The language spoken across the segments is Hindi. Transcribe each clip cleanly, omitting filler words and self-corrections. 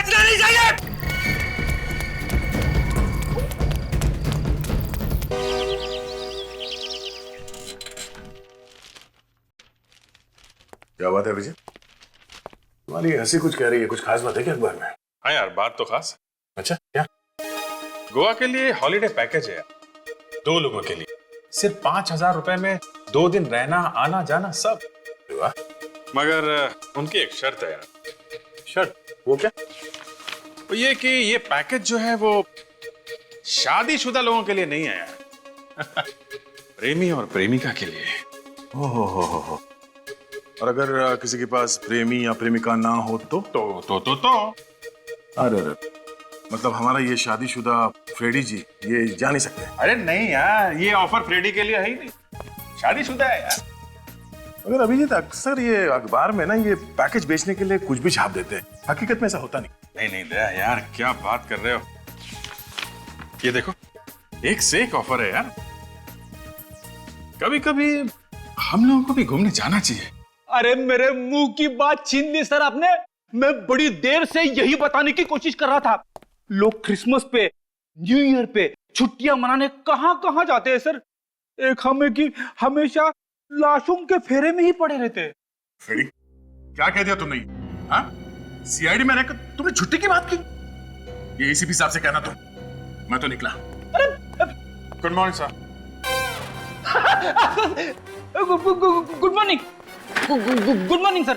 बचना नहीं चाहिए। क्या बात है विजय, तुम्हारी हंसी कुछ कह रही है, कुछ खास बात है क्या अखबार में? हाँ यार, बात तो खास है। अच्छा क्या? गोवा के लिए हॉलिडे पैकेज है यार, 2 लोगों के लिए, सिर्फ 5,000 रुपए में 2 दिन रहना आना जाना सब। वाह। मगर उनकी एक शर्त है यार। शर्त? वो क्या? वो ये कि ये पैकेज जो है वो शादीशुदा लोगों के लिए नहीं है यार। प्रेमी और प्रेमिका के लिए। हो। और अगर किसी के पास प्रेमी या प्रेमिका ना हो तो? अरे मतलब हमारा ये शादीशुदा फ्रेडी जी ये जा नहीं सकते? अरे नहीं यार, ये ऑफर फ्रेडी के लिए है ही नहीं, शादीशुदा है यार। मगर अभिजीत अक्सर ये अखबार में ना ये पैकेज बेचने के लिए कुछ भी छाप देते हैं, हकीकत में ऐसा होता नहीं। नहीं दया यार, क्या बात कर रहे हो। ये देखो, एक से एक ऑफर है यार। कभी कभी हम लोगों को भी घूमने जाना चाहिए। अरे मेरे मुंह की बात छीन ली सर आपने। मैं बड़ी देर से यही बताने की कोशिश कर रहा था। लोग क्रिसमस पे, न्यू ईयर पे छुट्टियां मनाने कहां कहां जाते हैं सर। एक हमें की हमेशा लाशों के फेरे में ही पड़े रहते हैं। फ्रेडी क्या कह दिया तुमने? हाँ, सीआईडी में रहकर तुमने छुट्टी की बात की? ये एसीपी साहब से कहना तुम। मैं तो निकला। Good morning sir. Good morning. Good morning sir.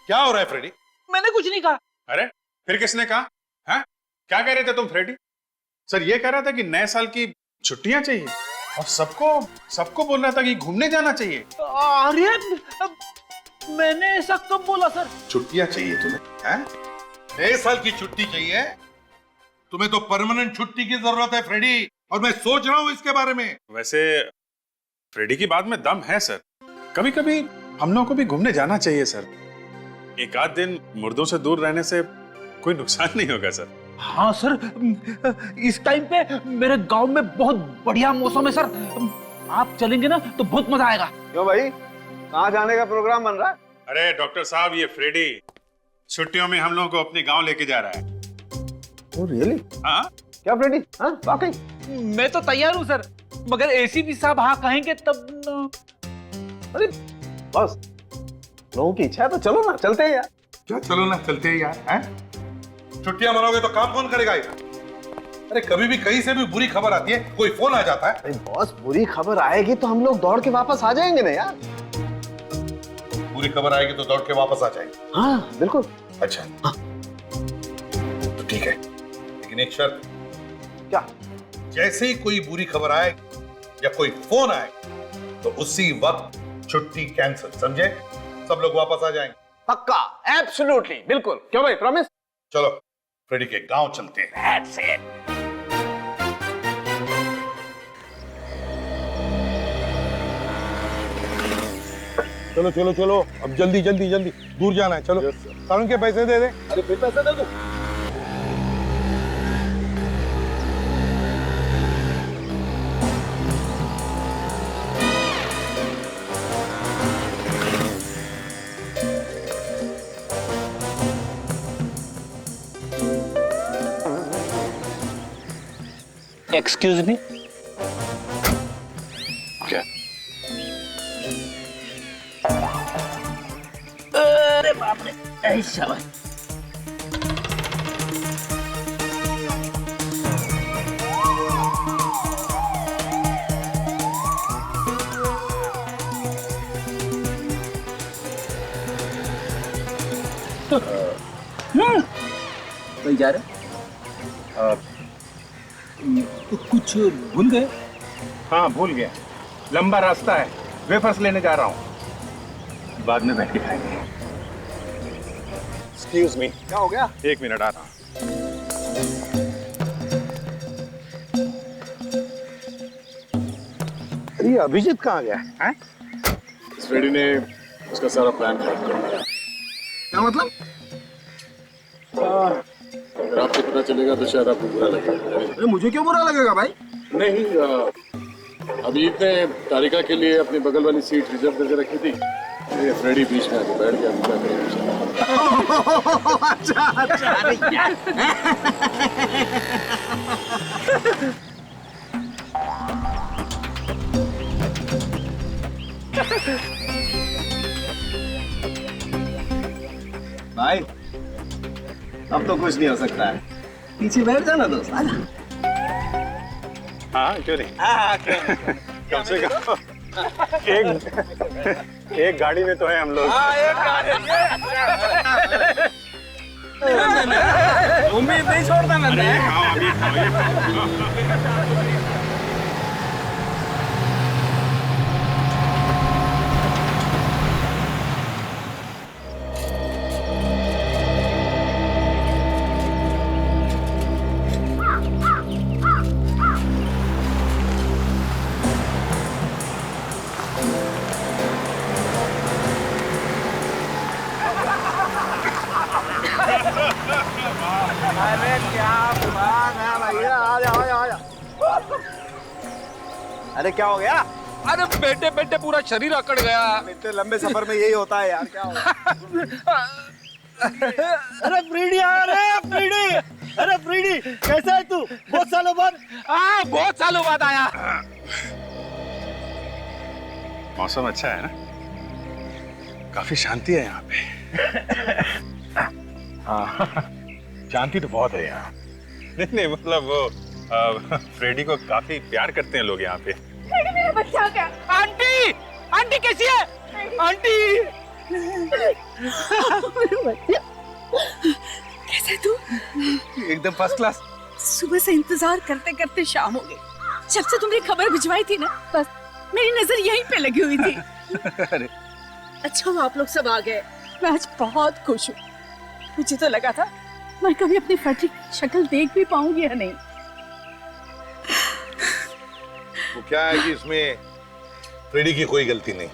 क्या हो रहा है फ्रेडी? मैंने कुछ नहीं कहा। अरे फिर किसने कहा? हाँ, क्या कह रहे थे तुम फ्रेडी? सर ये कह रहा था कि नए साल की छुट्टियां चाहिए और सबको बोल रहा था कि घूमने जाना चाहिए। अरे मैंने ऐसा कब बोला सर? छुट्टियां चाहिए तुम्हें? हैं? नए साल की छुट्टी चाहिए? तुम्हें तो परमानेंट छुट्टी की जरूरत है फ्रेडी, और मैं सोच रहा हूं इसके बारे में। वैसे फ्रेडी की बात में दम है सर। कभी कभी हम लोगों को भी घूमने जाना चाहिए सर। एक आध दिन मुर्दों से दूर रहने से कोई नुकसान नहीं होगा सर। हाँ सर, इस टाइम पे मेरे गांव में बहुत बढ़िया मौसम है सर। आप चलेंगे ना तो बहुत मजा आएगा। क्यों भाई, कहाँ जाने का प्रोग्राम बन रहा है? अरे डॉक्टर साहब, ये फ्रेडी छुट्टियों में हम लोगों को अपने गांव लेके जा रहा है। Oh really? हाँ? क्या फ्रेडी? हाँ वाकई? मैं तो तैयार हूँ सर, मगर एसीपी साहब हाँ कहेंगे तब न... अरे बस, लोगों की इच्छा है तो चलो ना, चलते हैं यार। क्या चलो ना, चलते हैं यार। हैं? छुट्टियां मनाओगे तो काम कौन करेगा यार? अरे कभी भी कहीं से भी बुरी खबर आती है, कोई फोन आ जाता है। अरे बॉस, बुरी खबर आएगी तो हम लोग दौड़ के वापस आ जाएंगे ना यार। बुरी खबर आएगी तो दौड़ के वापस आ जाएंगे? हाँ बिल्कुल। अच्छा हाँ। तो ठीक है, लेकिन एक शर्त। क्या? जैसे ही कोई बुरी खबर आए या कोई फोन आए तो उसी वक्त छुट्टी कैंसिल, समझे? सब लोग वापस आ जाएंगे। पक्का, एब्सोल्युटली, बिल्कुल। क्यों भाई, प्रॉमिस? चलो फ्रेडी के गांव चलते हैं। That's it. चलो चलो चलो, अब जल्दी जल्दी जल्दी दूर जाना है। चलो कानून के पैसे दे दे। अरे फिर पैसे दे दो। Excuse me. क्या? अरे बाप रे, ऐसा बात। कहीं जा रहे? तो कुछ भूल गए? हाँ भूल गया, लंबा रास्ता है, वेफर्स लेने जा रहा हूँ, बाद में बैठ के खाएंगे। एक्सक्यूज मी, क्या हो गया? 1 मिनट आ रहा हूं। ये अभिजीत कहाँ गया है? फ्रेडी ने उसका सारा प्लान खराब कर दिया। क्या मतलब? अगर आपको पता चलेगा तो शायद आपको बुरा लगेगा। अरे मुझे क्यों बुरा लगेगा भाई? नहीं, अभी ने तारिका के लिए अपनी बगल वाली सीट रिजर्व करके रखी थी, ये फ्रेडी बीच में आके बैठ गया, क्या करेगा? अच्छा अच्छा, अरे क्या भाई, अब तो कुछ नहीं हो सकता है। पीछे बैठ जाना दोस्त, आजा। हाँ क्यों नहीं, हाँ, कम से कम एक गाड़ी में तो है हम लोग। उम्मीद नहीं छोड़ता मैं। अरे क्या बात है भैया, आ जाओ आ जाओ। अरे क्या हो गया? अरे बैठे बैठे पूरा शरीर अकड़ गया। इतने लंबे सफर में यही होता है यार, क्या हो गया? अरे फ्रीडी आ रहे हैं, फ्रीडी। अरे फ्रीडी, कैसा है तू? बहुत सालों बाद। हाँ बहुत सालों बाद आया। मौसम अच्छा है ना, काफी शांति है यहाँ पे। हाँ शांति तो बहुत है यहाँ। नहीं नहीं, मतलब वो फ्रेडी को काफी प्यार करते हैं लोग यहाँ पे। फ्रेडी मेरा बच्चा हो गया। आंटी, आंटी कैसी है? आंटी मेरा बच्चा कैसा है तू? एकदम फर्स्ट क्लास। सुबह से इंतजार करते करते शाम हो गई। जब से तुमने खबर भिजवाई थी ना, बस मेरी नजर यहीं पे लगी हुई थी। अरे अच्छा हुआ आप लोग सब आ गए। मैं आज बहुत खुश हूँ। मुझे तो लगा था मैं कभी अपनी फटी शक्ल देख भी पाऊंगी या नहीं। वो क्या है कि इसमें फ्रेडी की कोई गलती नहीं।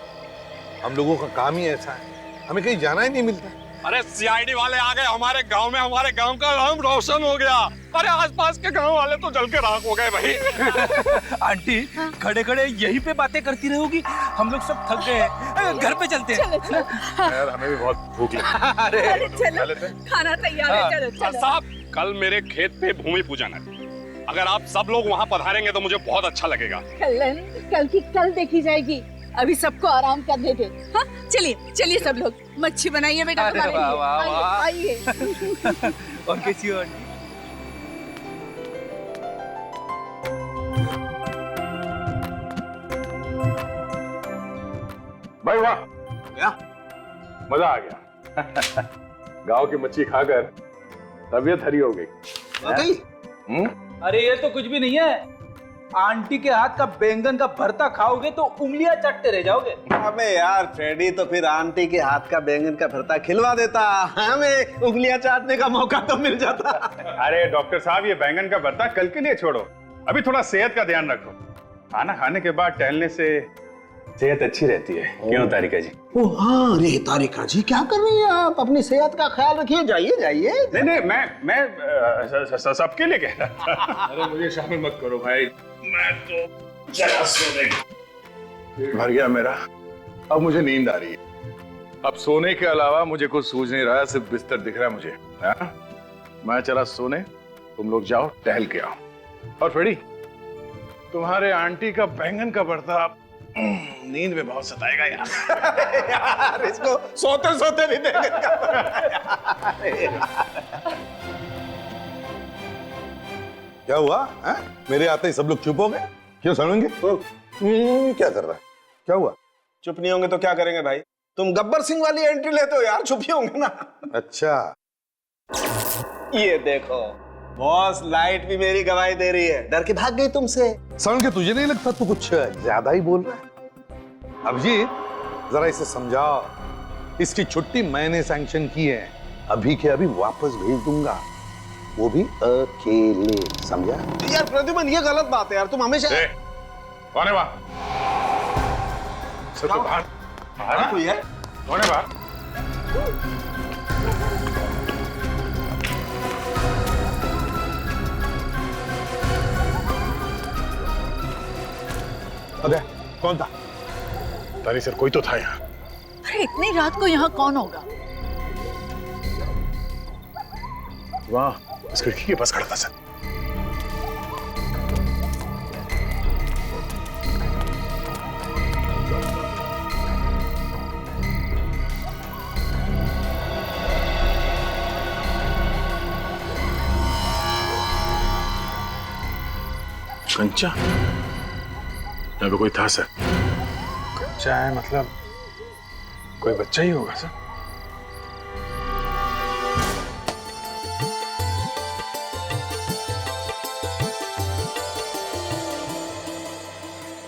हम लोगों का काम ही ऐसा है, हमें कहीं जाना ही नहीं मिलता। अरे सीआईडी वाले आ गए हमारे गांव में, हमारे गांव का नाम रोशन हो गया। अरे आसपास के गांव वाले तो जल के राख हो गए भाई। आंटी खड़े खड़े यहीं पे बातें करती रहोगी, हम लोग सब थक गए हैं, घर पे चलते हैं। चलो चलो। यार हमें भी बहुत भूख लगी। अरे चलो, खाना तैयार है। चलो चलो। साहब कल मेरे खेत पे भूमि पूजन है, अगर आप सब लोग वहाँ पधारेंगे तो मुझे बहुत अच्छा लगेगा। कल्याण, कल की कल देखी जाएगी। अभी सबको आराम करने दे। हाँ चलिए चलिए सब लोग, मच्छी बनाइए बेटा अरे तुम्हारे वाह, लिए। वाह, वाह। आइए। और कैसी हो आंटी? भाई वाह, क्या? मजा आ गया। गांव की मच्छी खाकर तबीयत हरी हो गई। वाकई? अरे ये तो कुछ भी नहीं है, आंटी के हाथ का बैंगन का भरता खाओगे तो उंगलियां चटते रह जाओगे। अबे यार फ्रेडी, तो फिर आंटी के हाथ का बैंगन का भरता खिलवा देता, हमें उंगलियां चाटने का मौका तो मिल जाता। अरे डॉक्टर साहब, ये बैंगन का भरता कल के लिए छोड़ो, अभी थोड़ा सेहत का ध्यान रखो। खाना खाने के बाद टहलने से सेहत अच्छी रहती है। क्यों तारिका जी? ओ हाँ रे तारिका जी, क्या कर रही हैं आप? अपनी सेहत का ख्याल रखिए, जाइए जाइए। नहीं नहीं, मैं सबके लिए कह रहा था। अरे मुझे शामिल मत करो भाई, मैं तो जरा सोने पेट भर गया मेरा, अब मुझे नींद आ रही है। अब सोने के अलावा मुझे कुछ सूझ नहीं रहा है, सिर्फ बिस्तर दिख रहा है मुझे। हाँ? मैं चला सोने, तुम लोग जाओ टहल के आओ। और फ्रेडी, तुम्हारे आंटी का बैंगन का भरता नींद में बहुत सताएगा यार। यार इसको सोते सोते भी देखेगा। क्या हुआ है? मेरे आते ही सब लोग चुप हो गए, क्यों समझेंगे? क्या कर रहा है? क्या हुआ? चुप नहीं होंगे तो क्या करेंगे भाई? तुम गब्बर सिंह वाली एंट्री लेते हो यार, चुप ही होंगे ना। अच्छा, ये देखो बॉस, लाइट भी मेरी गवाही दे रही है, डर के भाग गई तुमसे। समझ के तुझे नहीं लगता तू कुछ ज्यादा ही बोल रहा है? अभिजीत, जरा इसे समझाओ, इसकी छुट्टी मैंने सैंक्शन की है, अभी के अभी वापस भेज दूंगा, वो भी अकेले, समझा? यार प्रद्युमन, ये गलत बात है यार, तुम हमेशा। कौन है वहां? सब तो बाहर बाहर कोई है? कौन है बाहर? अबे कौन था? तारी सर, कोई तो था यहाँ। अरे इतनी रात को यहाँ कौन होगा? वाह, इस खिड़की के पास खड़ा था सर। कंचा, यहाँ पे कोई था सर? कंचा है मतलब कोई बच्चा ही होगा सर।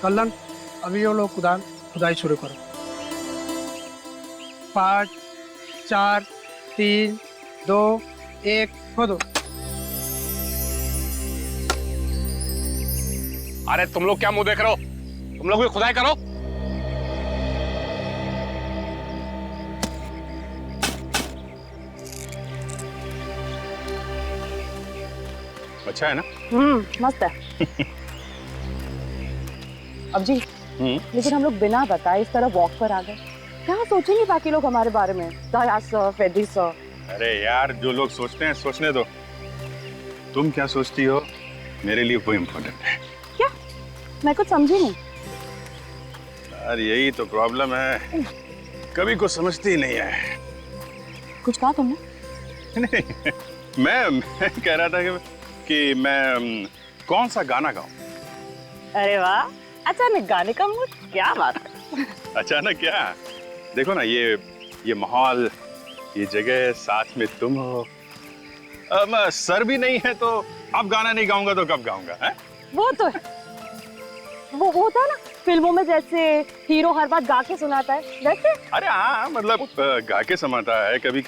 कल्याण, अभी ये लोग खुदाई शुरू करो। 5 4 3 2 1 खोदो। अरे तुम लोग क्या मुंह देख रहे हो? तुम लोग भी खुदाई करो। अच्छा है ना? मस्त है। अब जी, लेकिन हम लोग बिना बताए इस तरह वॉक पर आ गए, क्या सोचेंगे बाकी लोग हमारे बारे में? दया सर, फेडी सर। अरे यार, जो लोग सोचते हैं सोचने दो। तुम क्या सोचती हो मेरे लिए वो इम्पोर्टेंट है। क्या? मैं कुछ समझी नहीं। यार यही तो प्रॉब्लम है, कभी कुछ समझती ही नहीं है। कुछ कहा तुमने? नहीं, मैं कह रहा था कि मैं कौन सा गाना गाऊं। अरे वाह, अचानक गाने का मूड, क्या बात है। अचानक क्या? देखो ना, ये माहौल, ये जगह, साथ में तुम हो। सर भी नहीं है तो अब गाना नहीं गाऊंगा तो कब गाऊंगा है? वो तो है, वो होता है ना फिल्मों में, जैसे हीरो हर बात गा के सुनाता है वैसे। अरे हाँ, मतलब गा के समाता है, कभी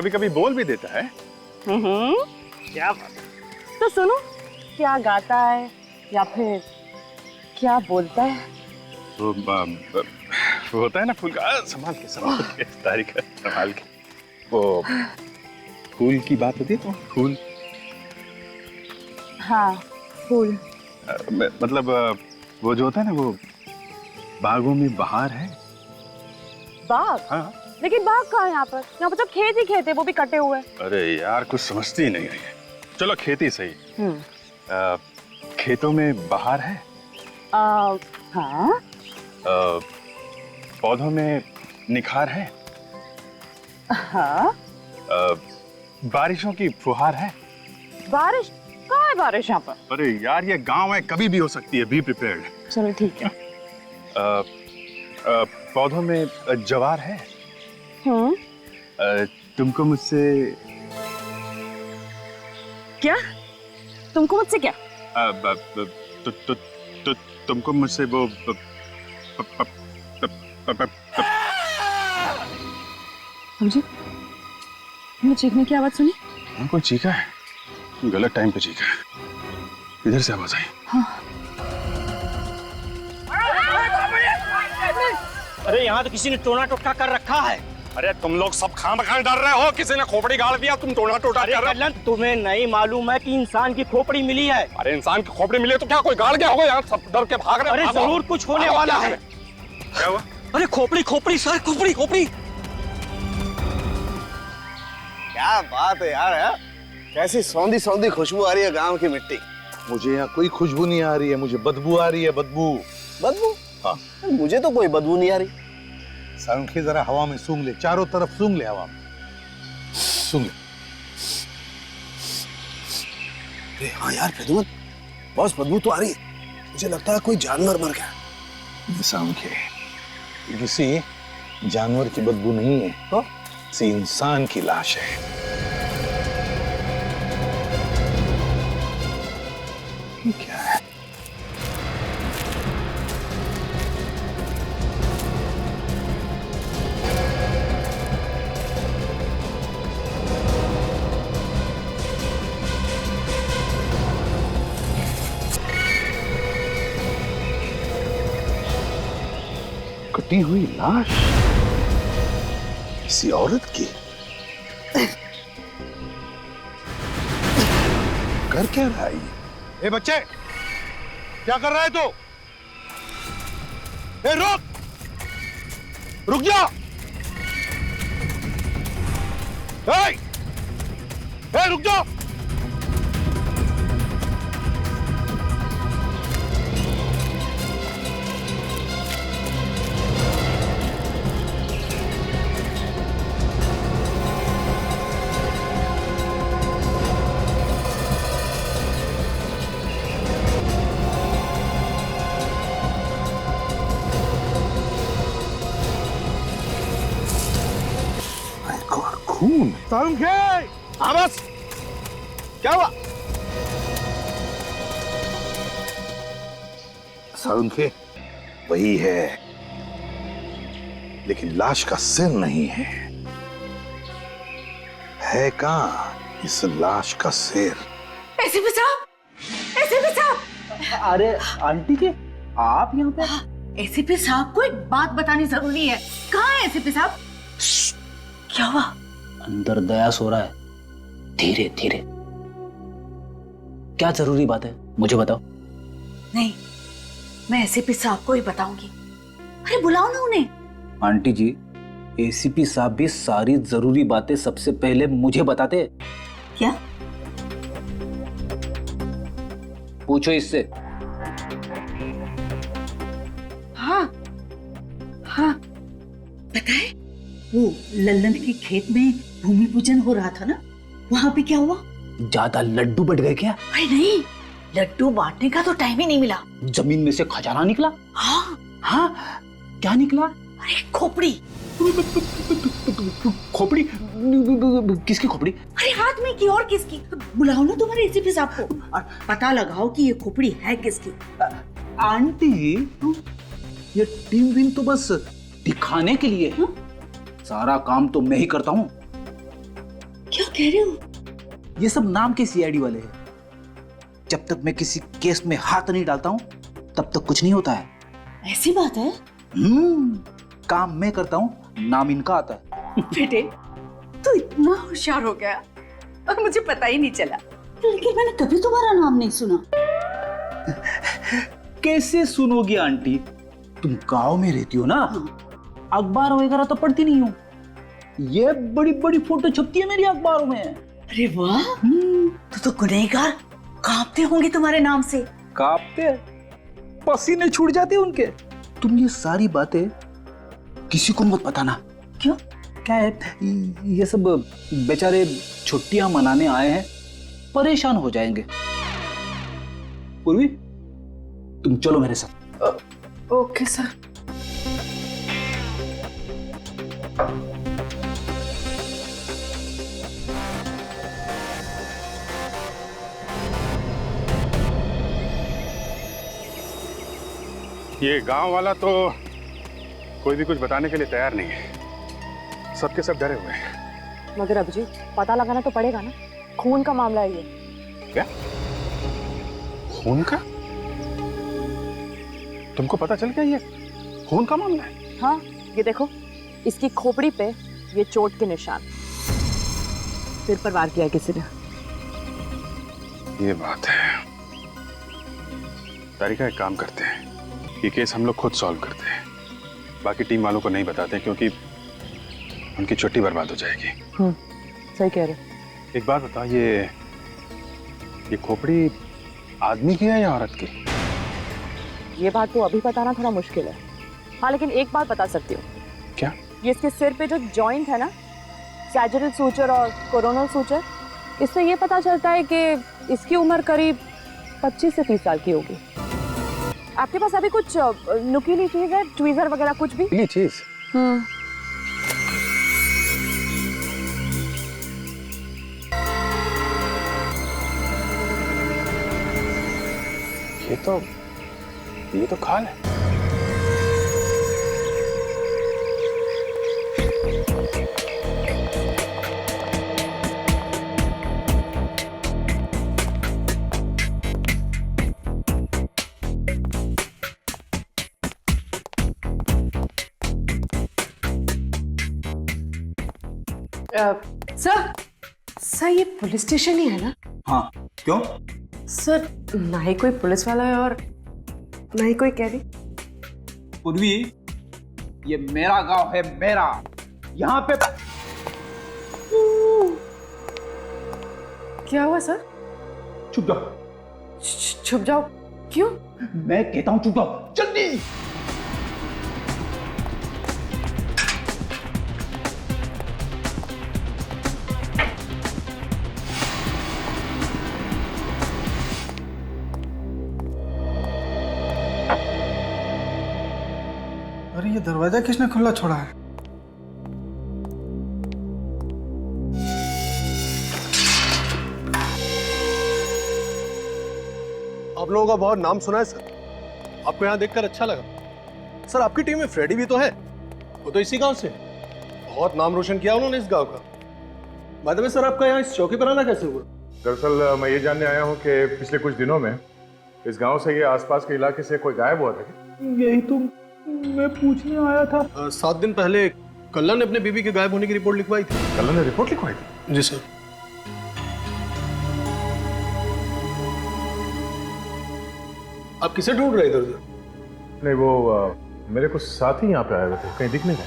कभी बोल भी देता है। क्या बात है। तो सुनो, क्या गाता है या फिर क्या बोलता है? वो होता है ना फूल का, संभाल के तारीख संभाल के, वो फूल की बात होती है तो फूल। हाँ, फूल। मतलब वो जो होता है ना, वो बागों में बहार है। बाग? हाँ। लेकिन बाग कहाँ है यहाँ पर? यहाँ पर तो खेत ही खेत है, वो भी कटे हुए। अरे यार, कुछ समझती ही नहीं है। चलो खेती सही। खेतों में बहार है। हाँ। पौधों में निखार है। हाँ। बारिशों की फुहार है। बारिश? कहाँ है बारिश यहाँ पर? अरे यार, ये गांव है, कभी भी हो सकती है, बी प्रिपेयर्ड। चलो ठीक है। पौधों में जवार है। तुमको मुझसे क्या? तुमको मुझसे क्या? तुमको मुझसे वो समझे? मैंने चीखने की आवाज सुनी? कोई चीखा है? गलत टाइम पे चीखा है। इधर से आवाज आई। हाँ। अरे यहाँ तो किसी ने टोना टोटका कर रखा है। अरे तुम लोग सब खामखा डर रहे हो, किसी ने खोपड़ी गाड़ दिया, तुम टोना टोटा कर रहे हो। तुम्हें नहीं मालूम है कि इंसान की खोपड़ी मिली है? अरे इंसान की खोपड़ी मिली है तो क्या कोई गाड़ गया होगा? यहाँ सब डर के भाग रहे। अरे जरूर कुछ होने वाला है। क्या हुआ? अरे खोपड़ी सर, खोपड़ी। क्या बात है यार, है? कैसी सौंधी सौंधी खुशबू आ रही है गांव की मिट्टी। मुझे यहाँ कोई खुशबू नहीं आ रही है, मुझे बदबू आ रही है। बदबू? हाँ। मुझे तो कोई बदबू नहीं आ रही। सांखे जरा हवा में सूंघ ले, चारों तरफ सूंघ ले, हवा में सूंघ ले। अरे हाँ यार प्रद्युमन, बहुत बदबू तो आ रही है। मुझे लगता है कोई जानवर मर गया। सांखे, किसी जानवर की बदबू नहीं है, तो किसी इंसान की लाश है। ये क्या है? कटी हुई लाश किसी औरत की। कर क्या रहा है ये? ए बच्चे, क्या कर रहा है तू? ए रुक जा! रुक जाओ। खून। हाँ बस, क्या हुआ? सारुंखे वही है, लेकिन लाश का सिर नहीं है। है कहां इस लाश का सिर? एसीपी साहब, अरे आंटी जी, आप यहाँ पे? एसीपी साहब को एक बात बतानी जरूरी है। कहाँ है एसीपी साहब? क्या हुआ? अंदर दया सो रहा है, धीरे धीरे। क्या जरूरी बात है, मुझे बताओ। नहीं, मैं एसीपी साहब को ही बताऊंगी। अरे बुलाओ ना उन्हें। आंटी जी, एसीपी साहब भी सारी जरूरी बातें सबसे पहले मुझे बताते। क्या? पूछो इससे। हाँ हाँ, पता है वो लल्लन के खेत में भूमि पूजन हो रहा था ना, वहां पे क्या हुआ? ज्यादा लड्डू बढ़ गए क्या? अरे नहीं, लड्डू बांटने का तो टाइम ही नहीं मिला। जमीन में से खजाना निकला? हाँ हाँ, क्या निकला? अरे खोपड़ी। खोपड़ी? किसकी खोपड़ी? अरे हाथ में की और किसकी? बुलाओ ना तुम्हारे एसीपी साहब को और पता लगाओ कि ये खोपड़ी है किसकी। आंटी, ये टीम विन तो बस दिखाने के लिए है। सारा काम तो मैं ही करता हूँ। क्या कह रहे हो? ये सब नाम के सीआईडी वाले हैं। जब तक मैं किसी केस में हाथ नहीं डालता हूँ तब तक कुछ नहीं होता है। ऐसी बात है? काम मैं करता हूँ, नाम इनका आता है। बेटे, तू इतना होशियार हो गया और मुझे पता ही नहीं चला। लेकिन मैंने कभी तुम्हारा नाम नहीं सुना। कैसे सुनोगी आंटी? तुम गांव में रहती हो ना, अखबार वगैरह तो पढ़ती नहीं हो। ये बड़ी बड़ी फोटो छपती है मेरी अखबारों में। अरे वाह, तो गुनहगार कांपते होंगे तुम्हारे नाम से। कांपते? पसीने छूट जाते हैं उनके। तुम ये सारी बातें किसी को मत बताना। क्यों? क्या है, ये सब बेचारे छुट्टियां मनाने आए हैं, परेशान हो जाएंगे। पूर्वी, तुम चलो मेरे साथ। Okay sir. ये गांव वाला तो कोई भी कुछ बताने के लिए तैयार नहीं है। सबके सब डरे हुए हैं। मगर अभिजीत, पता लगाना तो पड़ेगा ना, खून का मामला है ये। क्या? खून का? तुमको पता चल गया ये खून का मामला है? हाँ, ये देखो, इसकी खोपड़ी पे ये चोट के निशान, सिर पर वार किया है किसी ने। ये बात है। तारिका, एक काम करते हैं, ये केस हम लोग खुद सॉल्व करते हैं, बाकी टीम वालों को नहीं बताते क्योंकि उनकी छुट्टी बर्बाद हो जाएगी। सही कह रहे। एक बात बता, ये खोपड़ी आदमी की है या औरत की? ये बात तो अभी बताना थोड़ा मुश्किल है। हाँ, लेकिन एक बात बता सकती हूँ। क्या? ये इसके सिर पे जो जॉइंट है ना, सैजिटल सूचर और कोरोनल सूचर, इससे ये पता चलता है कि इसकी उम्र करीब 25 से 30 साल की होगी। आपके पास अभी कुछ नुकीली चीज है, ट्वीजर वगैरह कुछ भी? ये चीज? ये तो खाल है। सर ये पुलिस स्टेशन ही है ना? हाँ, क्यों? सर, ना ही कोई पुलिस वाला है और ना ही कोई कैदी। पूर्वी, ये मेरा गांव है, मेरा। यहाँ पे क्या हुआ सर? चुप जाओ, छुप जाओ? क्यों? मैं कहता हूं चुप जाओ, जल्दी। अरे ये दरवाजा किसने खुला छोड़ा है? आप लोगों का बहुत नाम सुना है सर, आपको यहाँ देखकर अच्छा लगा। सर आपकी टीम में फ्रेडी भी तो है, वो तो इसी गांव से, बहुत नाम रोशन किया उन्होंने इस गांव का। बाद में सर आपका यहाँ इस चौकी पर आना कैसे हुआ? दरअसल मैं ये जानने आया हूँ कि पिछले कुछ दिनों में इस गांव से ये आसपास के इलाके से कोई गायब हुआ था क्या? यही तो मैं पूछने आया था। 7 दिन पहले कल्लन ने अपने बीबी के गायब होने की रिपोर्ट लिखवाई थी। कल्लन ने रिपोर्ट लिखवाई थी? जी सर। आप किसे ढूंढ रहे इधर उधर? नहीं वो मेरे कुछ साथी यहाँ पे आए हुए थे, कहीं दिख नहीं गए।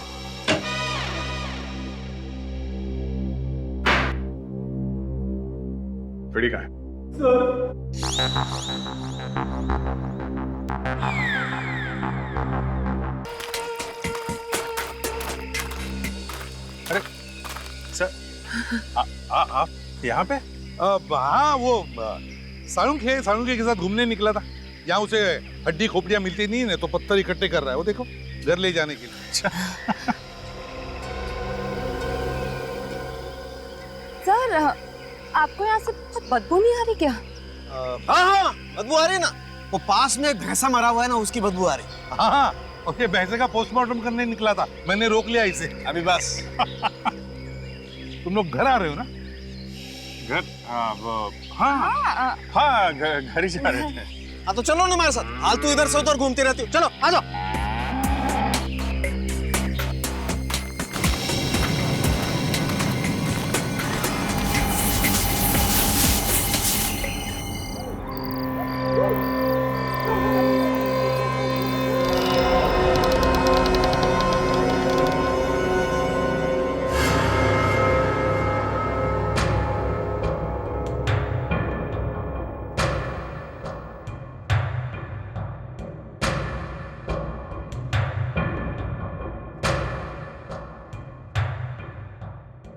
फ्रेडी कहाँ है? अरे सर, आप यहाँ पे? हाँ वो साळुंखे के साथ घूमने निकला था। यहाँ उसे हड्डी खोपड़ियां मिलती नहीं है तो पत्थर इकट्ठे कर रहा है, वो देखो घर ले जाने के लिए। सर आपको यहाँ से बदबू नहीं आ रही क्या? हाँ बदबू आ रही ना, वो पास में भैंसा मरा हुआ है ना, उसकी बदबू आ रही। हाँ और ये भैंसे का पोस्टमार्टम करने निकला था, मैंने रोक लिया इसे। अभी बस। तुम लोग घर आ रहे हो ना? घर? हाँ घर ही जा रहे थे। हाँ तो चलो ना हमारे साथ, हाल तू इधर से उधर घूमती रहती हो, चलो आ जाओ।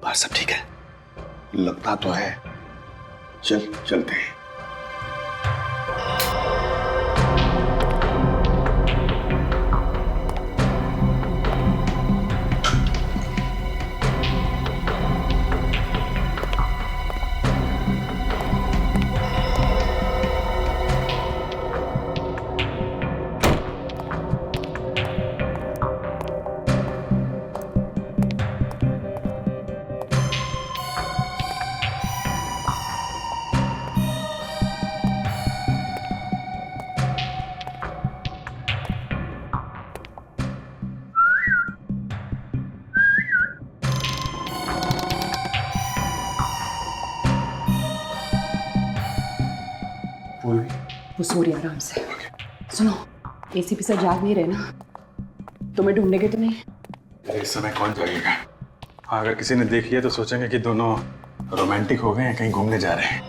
बाहर सब ठीक है? लगता तो है। चलते हैं। वो सो रही आराम से। सुनो, एसीपी सर जाग नहीं रहे ना, तुम्हें ढूंढेंगे तो नहीं? अरे इस समय कौन जागेगा? हाँ, अगर किसी ने देख लिया तो सोचेंगे कि दोनों रोमांटिक हो गए हैं, कहीं घूमने जा रहे हैं।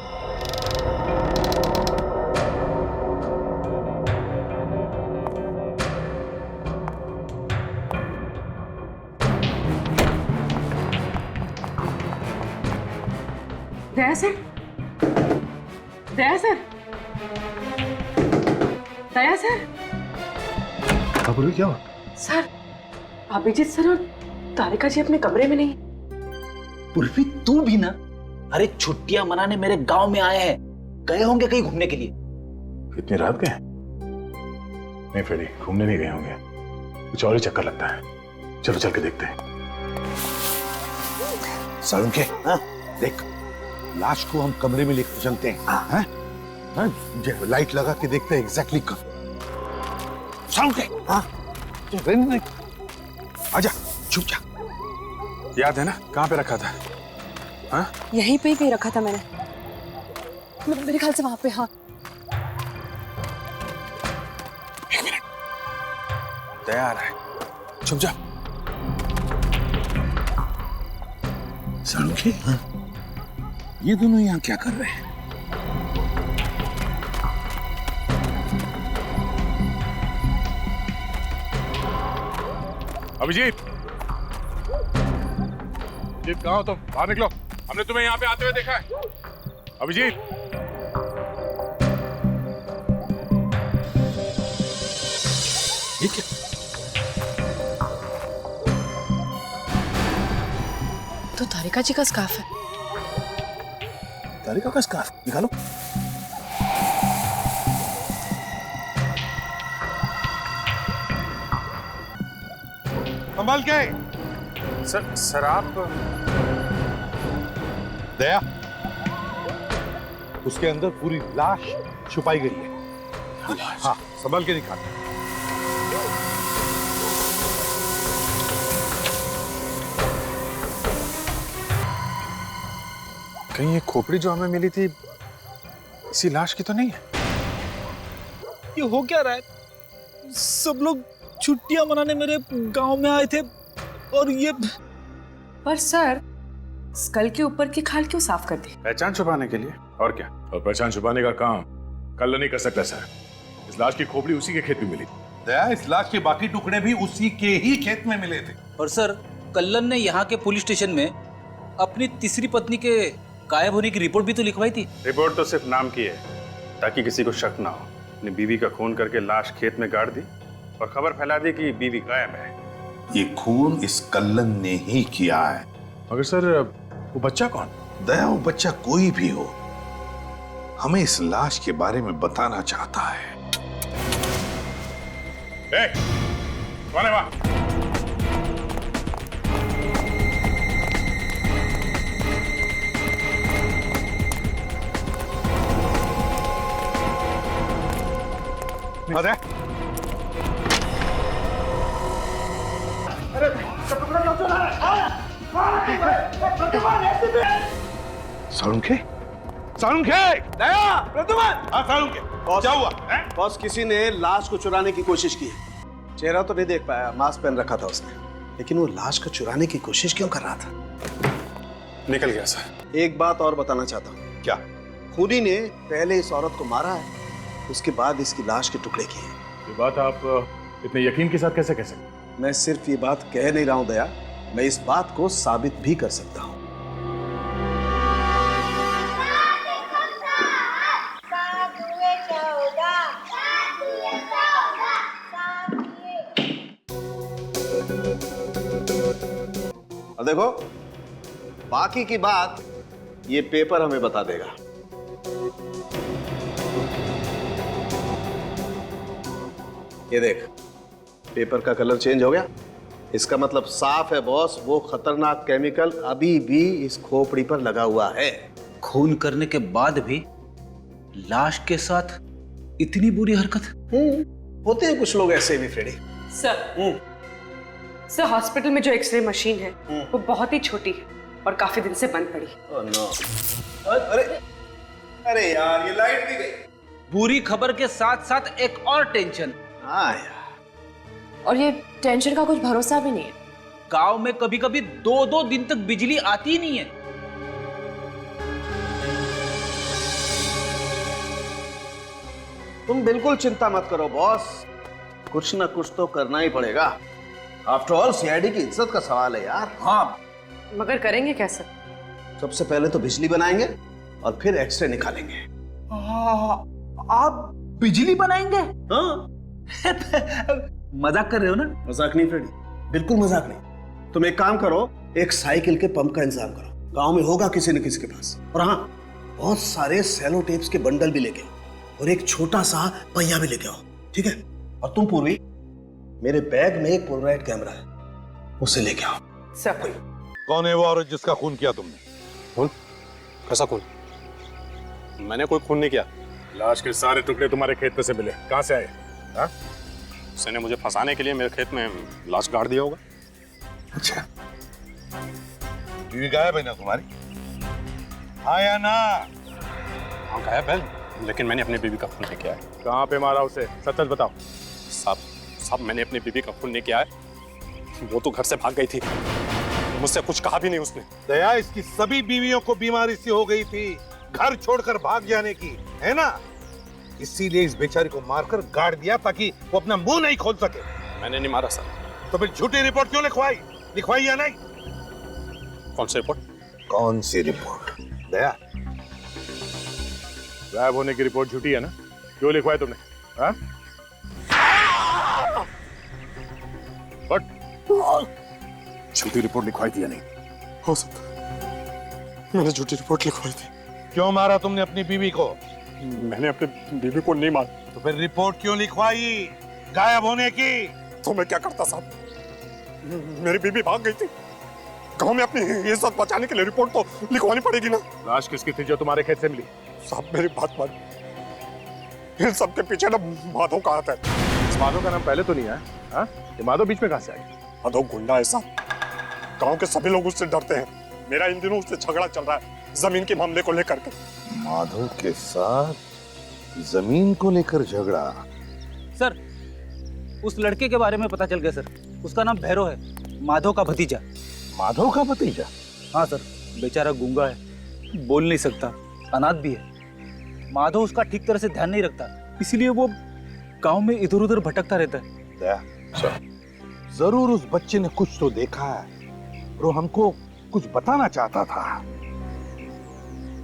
दया सर, दया सर, दया सर। हाँ बोलो, क्या हुआ? सर, अभिजीत सर और तारिका जी अपने कमरे में नहीं। उर्फी तू भी ना? अरे छुट्टियां मनाने मेरे गांव में आए हैं, गए होंगे कहीं घूमने के लिए। इतनी रात गए? नहीं फ्रेडी, घूमने नहीं गए होंगे, कुछ और ही चक्कर लगता है। चलो चल के देखते हैं। साळुंखे, हाँ? देख, लाश को हम कमरे में लेकर चलते हैं। हाँ? हाँ? लाइट लगा के देखते हैं एग्जैक्टली कब। साळुंखे, हाँ? आजा, छुप जा। याद है ना कहाँ पे रखा था? हाँ? यहीं पे ही रखा था मैंने, मेरे ख्याल से वहां पे। हाँ, एक मिनट, तैयार है, छुप जा। साळुंखे, हाँ? ये दोनों यहाँ क्या कर रहे हैं? अभिजीत, अभिजीत कहाँ हो तुम? बाहर निकलो, हमने तुम्हें यहाँ पे आते हुए देखा है। अभिजीत, ये क्या? तो तारिका जी का स्कार्फ है। तारिका का स्कार्फ निकालो। संभाल के। सर आप दया, उसके अंदर पूरी लाश छुपाई गई है। हाँ, संभाल के निकाल। कहीं ये खोपड़ी जो हमें मिली थी इसी लाश की तो नहीं है? ये हो क्या रहा है? सब लोग छुट्टियां मनाने मेरे गांव में आए थे और ये। पर सर, स्कल के ऊपर की खाल क्यों साफ कर दी? पहचान छुपाने के लिए, और क्या? और पहचान छुपाने का काम कल नहीं कर सकता सर। इस लाश की खोपड़ी उसी के खेत में मिली। दया, इस लाश के बाकी टुकड़े भी उसी के ही खेत में मिले थे। और सर, कल्लन ने यहाँ के पुलिस स्टेशन में अपनी तीसरी पत्नी के गायब होने की रिपोर्ट भी तो लिखवाई थी। रिपोर्ट तो सिर्फ नाम की है, ताकि किसी को शक ना हो। अपनी बीवी का खून करके लाश खेत में गाड़ दी और खबर फैला दी कि बीवी गायब है। ये खून इस कल्लन ने ही किया है। मगर सर, वो बच्चा कौन? दया, वो बच्चा कोई भी हो, हमें इस लाश के बारे में बताना चाहता है। कौन है वहां? सालुंखे? सालुंखे! दया, प्रद्युमन! हाँ, सालुंखे, क्या हुआ? बॉस, किसी ने लाश को चुराने की कोशिश की है। चेहरा तो नहीं देख पाया, मास्क पहन रखा था उसने, लेकिन वो लाश को चुराने की कोशिश क्यों कर रहा था? निकल गया सर। एक बात और बताना चाहता हूँ। क्या? खूनी ने पहले इस औरत को मारा है, उसके बाद इसकी लाश के टुकड़े किए। ये बात आप इतने यकीन के साथ कैसे कह सकते? मैं सिर्फ ये बात कह नहीं रहा हूं दया, मैं इस बात को साबित भी कर सकता हूं। और देखो, बाकी की बात ये पेपर हमें बता देगा। ये देख, पेपर का कलर चेंज हो गया। इसका मतलब साफ है बॉस, वो खतरनाक केमिकल अभी भी इस खोपड़ी पर लगा हुआ है। खून करने के बाद भी लाश के साथ इतनी बुरी हरकत? होते हैं कुछ लोग ऐसे भी फ्रेडी। सर, हॉस्पिटल में जो एक्सरे मशीन है वो बहुत ही छोटी है और काफी दिन से बंद पड़ी। Oh no. अरे यार, ये लाइट भी गई। बुरी खबर के साथ साथ एक और टेंशन। हाँ यार, और ये टेंशन का कुछ भरोसा भी नहीं है। गांव में कभी कभी 2-2 दिन तक बिजली आती ही नहीं है। तुम बिल्कुल चिंता मत करो बॉस, कुछ ना कुछ तो करना ही पड़ेगा। आफ्टर ऑल सीआईडी की इज्जत का सवाल है यार। हाँ, मगर करेंगे कैसे? सबसे पहले तो बिजली बनाएंगे और फिर एक्सरे निकालेंगे। आप बिजली बनाएंगे? हाँ। मजाक कर रहे हो ना? मजाक नहीं फ्रेडी, बिल्कुल मजाक नहीं। तुम एक काम करो, एक साइकिल के पंप का इंतजाम करो, गांव में होगा किसी न किसी के पास। और हाँ, बहुत सारे सेलो टेप्स के बंडल भी लेके आओ और एक छोटा सा पहिया भी लेके आओ, ठीक है? और तुम पूर्वी, मेरे बैग में एक पोलराइड कैमरा है, उसे लेके आओ। सर, कौन है वो औरत जिसका खून किया तुमने? खून? कैसा खून? मैंने कोई खून नहीं किया। लाश के सारे टुकड़े तुम्हारे खेत में से मिले, कहाँ से आए? हाँ? उसने मुझे फंसाने के लिए मेरे खेत में लाश गाड़ दिया होगा। अच्छा, बीवी गायब है ना तुम्हारी? हाँ या ना? हाँ, गायब है, लेकिन मैंने अपनी बीवी का खून नहीं किया है। कहाँ पे मारा उसे? सच सच बताओ। साहब, मैंने अपनी बीवी का खून नहीं किया है। वो तो घर से भाग गई थी। मुझसे कुछ कहा भी नहीं उसने। दया, इसकी सभी बीवियों को बीमारी सी हो गई थी, घर छोड़कर भाग जाने की, है ना? इसीलिए इस बेचारी को मारकर गाड़ दिया ताकि वो अपना मुंह नहीं खोल सके। मैंने नहीं मारा सर। तो फिर झूठी रिपोर्ट क्यों लिखवाई? लिखवाई या नहीं? कौन सी रिपोर्ट? कौन सी रिपोर्ट? दया, गायब होने की रिपोर्ट झूठी है ना? क्यों लिखवाई तुमने? हाँ? झूठी रिपोर्ट लिखवाई थी या नहीं? हो सकता मैंने झूठी रिपोर्ट लिखवाई थी। क्यों मारा तुमने अपनी बीवी को? मैंने अपनी बीवी को नहीं मारा। तो फिर रिपोर्ट क्यों लिखवाई गायब होने की? तो मैं क्या करता साहब, मेरी बीवी भाग गई थी। गांव में अपनी इज्जत बचाने के लिए रिपोर्ट तो लिखवानी पड़ेगी ना। लाश किसकी थी जो तुम्हारे खेत से मिली? साहब मेरी बात मान, इन सबके पीछे ना माधव का हाथ है। इस माधव का नाम पहले तो नहीं है। हाँ? ये माधव बीच में कहां से आ गया? माधव गुंडा है साहब, गांव के सभी लोग उससे डरते हैं। मेरा इन दिनों उससे झगड़ा चल रहा है जमीन के मामले को लेकर के। माधव के साथ जमीन को लेकर झगड़ा? सर, उस लड़के के बारे में पता चल गया सर। उसका नाम भैरव है, माधव का भतीजा। माधव का भतीजा? हाँ सर, बेचारा गूंगा है, बोल नहीं सकता, अनाथ भी है। माधव उसका ठीक तरह से ध्यान नहीं रखता, इसीलिए वो गांव में इधर उधर भटकता रहता है। दया, जरूर उस बच्चे ने कुछ तो देखा है और वो हमको कुछ बताना चाहता था।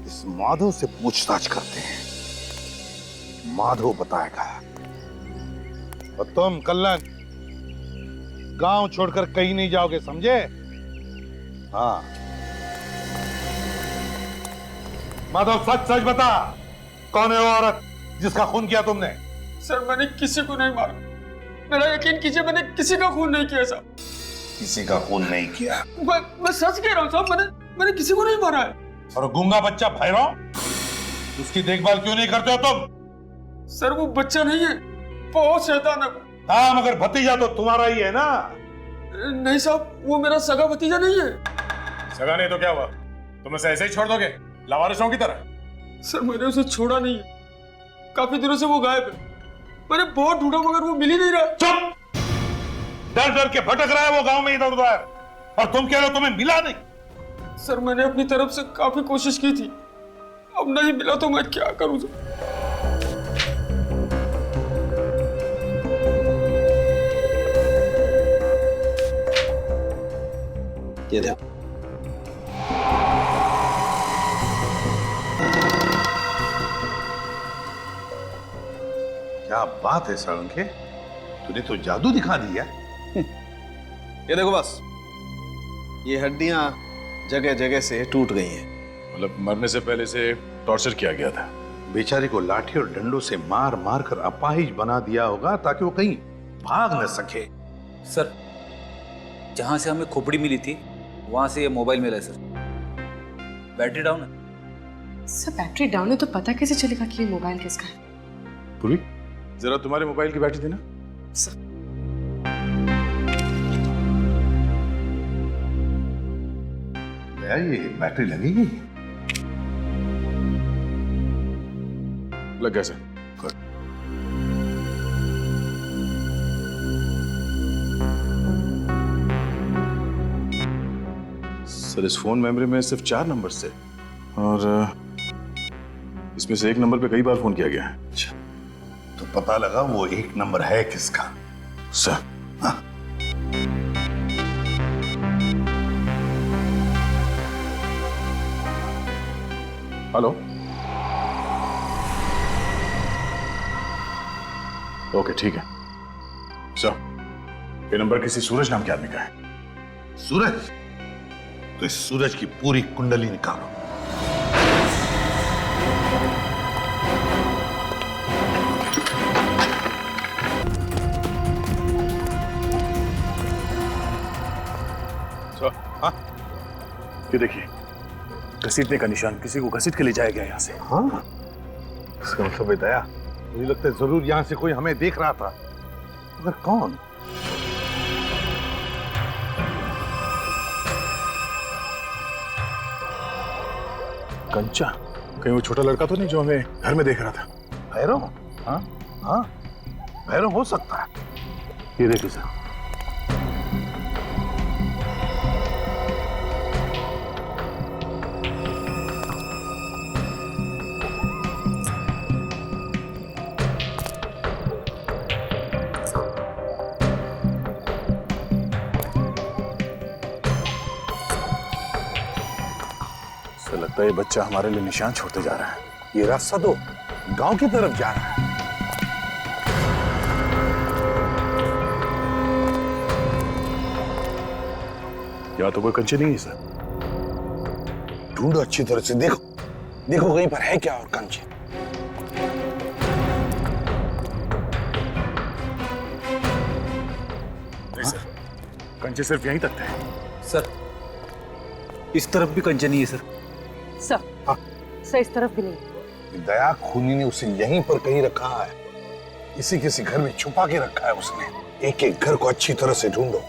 इस माधव से पूछताछ करते हैं, माधव बताएगा। और तुम कल्लन गांव छोड़कर कहीं नहीं जाओगे, समझे? हाँ माधव, सच सच बता, कौन है वो औरत जिसका खून किया तुमने? सर मैंने किसी को नहीं मारा, मेरा यकीन कीजिए, मैंने किसी का खून नहीं किया साहब। किसी का खून नहीं किया? मैं सच कह रहा हूँ साहब, मैंने किसी को नहीं मारा है। और गूंगा बच्चा भैरव, उसकी देखभाल क्यों नहीं करते हो तुम? सर वो बच्चा नहीं है, बहुत शैतान है। हाँ, मगर भतीजा तो तुम्हारा ही है ना? नहीं साहब, वो मेरा सगा भतीजा नहीं है। सगा नहीं तो क्या हुआ? तुम उसे ऐसे ही छोड़ दोगे लावारिसों की तरह? सर मैंने उसे छोड़ा नहीं है, काफी दिनों से वो गायब है। मैंने बहुत ढूंढा मगर वो मिल ही नहीं रहा। चुप! डर डर के भटक रहा है वो गांव में इधर उधर, और तुम कह रहे हो तुम्हें मिला नहीं? सर मैंने अपनी तरफ से काफी कोशिश की थी, अब नहीं मिला तो मैं क्या करूं सर? ये देखो, क्या बात है सड़ंके, तूने तो जादू दिखा दिया। ये देखो बस, ये हड्डियां जगह जगह से टूट गई हैं। मतलब मरने से पहले से टॉर्चर किया गया था। बेचारे को लाठी और डंडों से मार मार कर अपाहिज बना दिया होगा ताकि वो कहीं भाग न सके। सर, जहां से हमें खोपड़ी मिली थी वहां से ये मोबाइल मिला है सर। बैटरी डाउन है। सर बैटरी डाउन है तो पता कैसे चलेगा कि ये मोबाइल किसका है? पूरी, जरा तुम्हारे मोबाइल की बैटरी देना। सर ये बैटरी लगेगी? लग गया सर। सर इस फोन मेमोरी में सिर्फ 4 नंबर से, और इसमें से एक नंबर पे कई बार फोन किया गया है। अच्छा, तो पता लगा वो एक नंबर है किसका? सर हाँ? हेलो, ओके ठीक है सर। ये नंबर किसी सूरज नाम के आदमी का है। सूरज? तो इस सूरज की पूरी कुंडली निकालो। सर हाँ, ये देखिए, घसीटने का निशान, किसी को घसीट के ले जाया गया यहाँ से। हाँ, इसका मतलब है दया, मुझे लगता है जरूर यहाँ से कोई हमें देख रहा था, मगर कौन? कंचा, कहीं वो छोटा लड़का तो नहीं जो हमें घर में देख रहा था? भैरव? हाँ हाँ, भैरव हो सकता है। ये देखिए सर, लगता है ये बच्चा हमारे लिए निशान छोड़ते जा रहा है। ये रास्ता तो गांव की तरफ जा रहा है। या तो कोई कंचे नहीं है सर। ढूंढो अच्छी तरह से, देखो देखो कहीं पर है क्या और कंचे। नहीं सर, कंचे सिर्फ यहीं तक थे। सर इस तरफ भी कंचे नहीं है सर। सर इस तरफ भी नहीं। दया खूनी ने उसे यहीं पर कहीं रखा है, किसी किसी घर में छुपा के रखा है उसने। एक एक घर को अच्छी तरह से ढूंढो।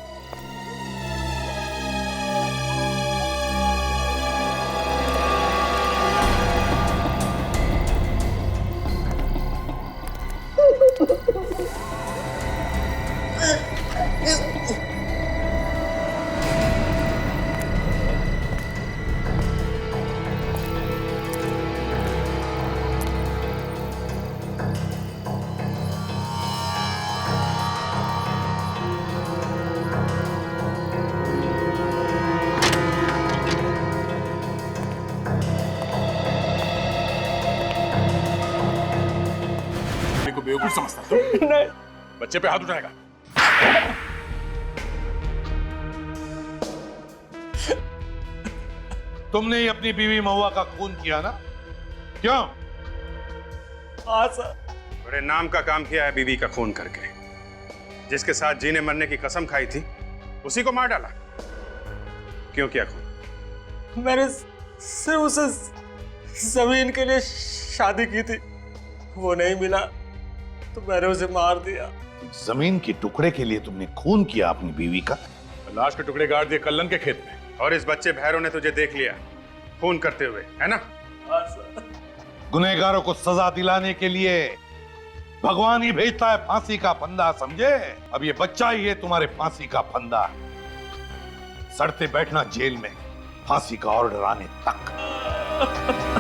को बेवकूफ समझता तुम? नहीं। बच्चे पे हाथ उठाएगा? तुमने ही अपनी बीवी महुआ का खून किया ना? क्यों? हाँ सर। बड़े नाम का काम किया है बीवी का खून करके। जिसके साथ जीने मरने की कसम खाई थी उसी को मार डाला। क्यों किया खून? मैंने सिर्फ उसे जमीन के लिए शादी की थी, वो नहीं मिला तो मैंने उसे मार दिया। जमीन के टुकड़े के लिए तुमने खून किया अपनी बीवी का? लाश के टुकड़े गाड़ दिए कल्लन के खेत में। और इस बच्चे भैरव ने तुझे देख लिया खून करते हुए, है ना? गुनहगारों को सजा दिलाने के लिए भगवान ही भेजता है फांसी का फंदा, समझे? अब ये बच्चा ही है तुम्हारे फांसी का फंदा। सड़ते बैठना जेल में फांसी का ऑर्डर आने तक।